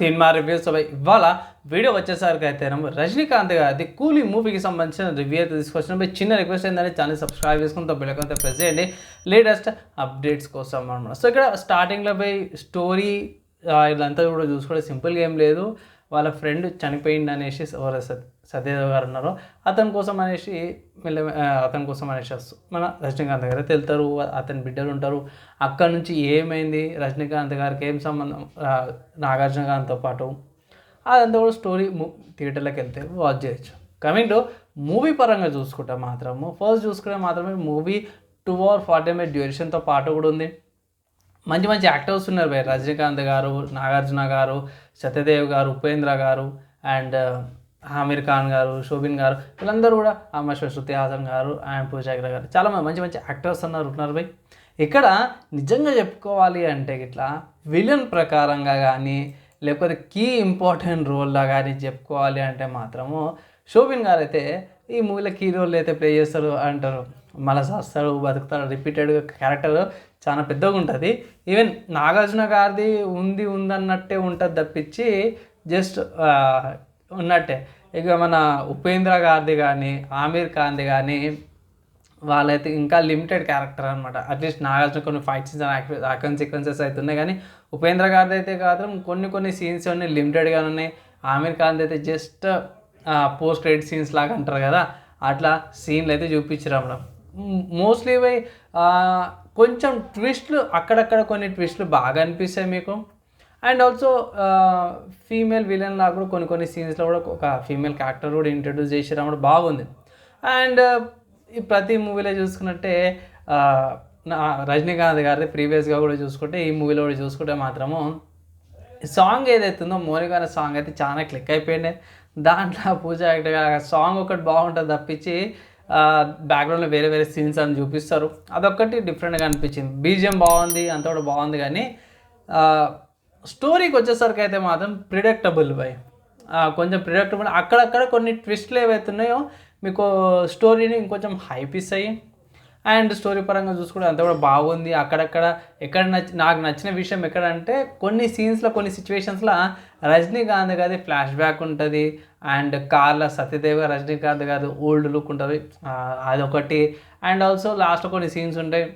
Teenmar reviews ఇవాళ video వచ్చేసరికి అయితే రజనీకాంత్ గారి కూలీ మూవీకి సంబంధించిన రివ్యూ అయితే తీసుకొచ్చిన చిన్న రిక్వెస్ట్ ఏంటంటే ఛానల్ సబ్స్క్రైబ్ చేసుకుని బెల్ ఐకాన్ ప్రెస్ చేయండి లేటెస్ట్ అప్డేట్స్ కోసం అనమాట. సో ఇక్కడ స్టార్టింగ్లో పోయి స్టోరీ ఇదంతా కూడా చూసుకోవడం సింపుల్గా ఏం లేదు. వాళ్ళ ఫ్రెండ్ చనిపోయింది అనేసి సత్యదేవ్ గారు ఉన్నారు, అతని కోసం అనేసి మన రజనీకాంత్ గారు వెళ్తారు. అతని బిడ్డలు ఉంటారు. అక్కడ నుంచి ఏమైంది, రజనీకాంత్ గారికి ఏం సంబంధం, నాగార్జున గారితో పాటు అదంతా కూడా స్టోరీ థియేటర్లోకి వెళ్తే వాచ్ చేయొచ్చు. కమింగ్ టు మూవీ పరంగా చూసుకుంటే మాత్రమే మూవీ 2 hours 40 minutes డ్యూరేషన్తో పాటు కూడా ఉంది. మంచి మంచి యాక్టర్స్ ఉన్నారు భయ్. రజనీకాంత్ గారు, నాగార్జున గారు, సత్యదేవ్ గారు, ఉపేంద్ర గారు అండ్ ఆమిర్ ఖాన్ గారు, శోభిన్ గారు, వీళ్ళందరూ కూడా శృతి హాసన్ గారు అండ్ పూజా హెగ్డే గారు, చాలా మంచి మంచి యాక్టర్స్ ఉన్నారు భయ్. ఇక్కడ నిజంగా చెప్పుకోవాలి అంటే ఇట్లా విలన్ ప్రకారంగా కానీ లేకపోతే కీ ఇంపార్టెంట్ రోల్లా కానీ చెప్పుకోవాలి అంటే మాత్రము శోభిన్ గారు అయితే ఈ మూవీలో కీ రోల్ అయితే ప్లే చేస్తారు అంటారు. మళ్ళీ చేస్తాడు, బతుకుతాడు, రిపీటెడ్గా క్యారెక్టర్ చాలా పెద్దగా ఉంటుంది. ఈవెన్ నాగార్జున గారిది ఉందన్నట్టే ఉంటుంది తప్పించి జస్ట్ ఉన్నట్టే. ఇక మన ఉపేంద్ర గారిది కానీ ఆమిర్ ఖాన్ది కానీ వాళ్ళైతే ఇంకా లిమిటెడ్ క్యారెక్టర్ అనమాట. అట్లీస్ట్ నాగార్జున కొన్ని ఫైట్ సీన్స్ యాక్షన్ సీక్వెన్సెస్ అయితే ఉన్నాయి, కానీ ఉపేంద్ర గారిది అయితే కాదు కొన్ని సీన్స్ అన్నీ లిమిటెడ్గా ఉన్నాయి. ఆమిర్ ఖాన్ది అయితే జస్ట్ పోస్ట్ క్రెడిట్ సీన్స్ లాగా అంటారు కదా, అట్లా సీన్లు అయితే చూపించారు అన్నమాట. మోస్ట్లీ కొంచెం ట్విస్ట్లు అక్కడక్కడ కొన్ని ట్విస్ట్లు బాగా అనిపిస్తాయి మీకు. అండ్ ఆల్సో ఫీమేల్ విలన్ లాగా కూడా కొన్ని సీన్స్లో కూడా ఒక ఫీమేల్ క్యారెక్టర్ కూడా ఇంట్రడ్యూస్ చేసారు అన్నమాట, బాగుంది. అండ్ ఈ ప్రతి మూవీలో చూసుకున్నట్టే రజనీకాంత్ గారిది ప్రీవియస్గా కూడా చూసుకుంటే ఈ మూవీలో కూడా చూసుకుంటే మాత్రము సాంగ్ ఏదైతుందో మోనికా అనే సాంగ్ అయితే చాలా క్లిక్ అయిపోయింది. దాంట్లో పూజా హెగ్డే సాంగ్ ఒకటి బాగుంటుంది తప్పించి బ్యాక్గ్రౌండ్లో వేరే సీన్స్ అని చూపిస్తారు, అదొక్కటి డిఫరెంట్గా అనిపించింది. బీజిఎం బాగుంది, అంతా కూడా బాగుంది, కానీ స్టోరీకి వచ్చేసరికి అయితే మాత్రం ప్రిడిక్టబుల్ కొంచెం ప్రిడిక్టబుల్. అక్కడక్కడ కొన్ని ట్విస్ట్లు ఏవైతున్నాయో మీకు స్టోరీని ఇంకొంచెం హైప్ ఇస్తాయి. అండ్ స్టోరీ పరంగా చూసుకుంటే అంతా కూడా బాగుంది. అక్కడక్కడ నాకు నచ్చిన విషయం ఎక్కడంటే కొన్ని సీన్స్లో కొన్ని సిచ్యువేషన్స్లో రజనీకాంత్ గారి ఫ్లాష్ బ్యాక్ ఉంటుంది. అండ్ కార్లో సత్యదేవ్ గారు రజనీకాంత్ గారు ఓల్డ్ లుక్ ఉంటుంది, అదొకటి. అండ్ ఆల్సో లాస్ట్లో కొన్ని సీన్స్ ఉంటాయి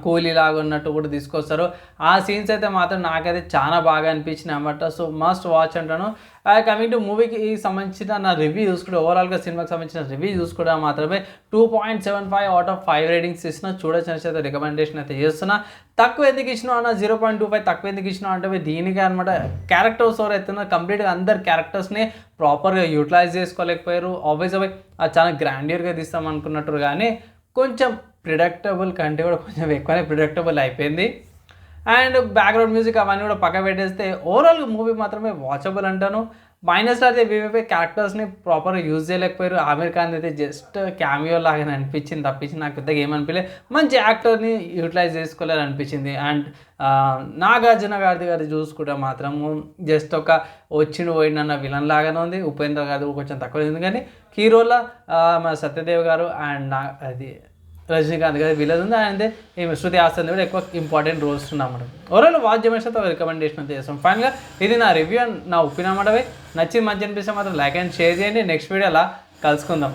కూలీ లాగా ఉన్నట్టు కూడా తీసుకొస్తారు. ఆ సీన్స్ అయితే మాత్రం నాకైతే చాలా బాగా అనిపించినాయి అన్నమాట. సో మస్ట్ వాచ్ అంటాను. కమింగ్ టు మూవీకి సంబంధించిన నా రివ్యూ చూసుకుంటే ఓవరాల్గా సినిమాకి సంబంధించిన రివ్యూ చూసుకుంటే మాత్రమే 2.75 out of 5 రేటింగ్స్ ఇస్తున్నా. చూడొచ్చిన అయితే రికమెండేషన్ అయితే చేస్తున్నా. తక్కువ ఎందుకు ఇచ్చినా అన్న 0.25 తక్కువ ఎందుకు ఇచ్చినా అంటే దీనికి అనమాట. క్యారెక్టర్స్ ఎవరు అవుతున్నా కంప్లీట్గా అందరు క్యారెక్టర్స్ని ప్రాపర్గా యూటిలైజ్ చేసుకోలేకపోయారు. ఆబ్వియస్గా అది చాలా గ్రాండియర్గా తీస్తాం అనుకున్నట్టు, కానీ కొంచెం ప్రిడిక్టబుల్ కంటే కూడా కొంచెం ఎక్కువనే ప్రిడిక్టబుల్ అయిపోయింది. అండ్ బ్యాక్గ్రౌండ్ మ్యూజిక్ అవన్నీ కూడా పక్క పెట్టేస్తే ఓవరాల్గా మూవీ మాత్రమే వాచబుల్ అంటాను. మైనస్లో అయితే వివిపై క్యారెక్టర్స్ని ప్రాపర్గా యూజ్ చేయలేకపోయారు. ఆమిర్ ఖాన్ అయితే జస్ట్ క్యామియో లాగానే అనిపించింది తప్పించి నాకు పెద్దగా ఏమనిపించలేదు. మంచి యాక్టర్ని యూటిలైజ్ చేసుకోలేని అనిపించింది. అండ్ నాగార్జున గారి చూసుకుంటే మాత్రము జస్ట్ ఒక వచ్చిండు పోయినన్న విలన్ లాగానే ఉంది. ఉపేంద్ర గారు కొంచెం తక్కువ ఉంది, కానీ హీరోలో మన సత్యదేవ్ గారు అండ్ రజనీకాంత్ గారి విలన్ ఉంది. అండ్ శృతి హాసన్ కూడా ఎక్కువ ఇంపార్టెంట్ రోల్స్ ఉన్నామన్నమాట. ఓవరాల్ వాచ్ చేయమేస్తే రికమెండేషన్ అయితే చేస్తాం. ఫైనల్గా ఇది నా రివ్యూ అండ్ నా ఒపీనియన్ అన్నమాట. నచ్చింది మంచి అనిపిస్తే మాత్రం లైక్ అండ్ షేర్ చేయండి. నెక్స్ట్ వీడియో అలా కలుసుకుందాం.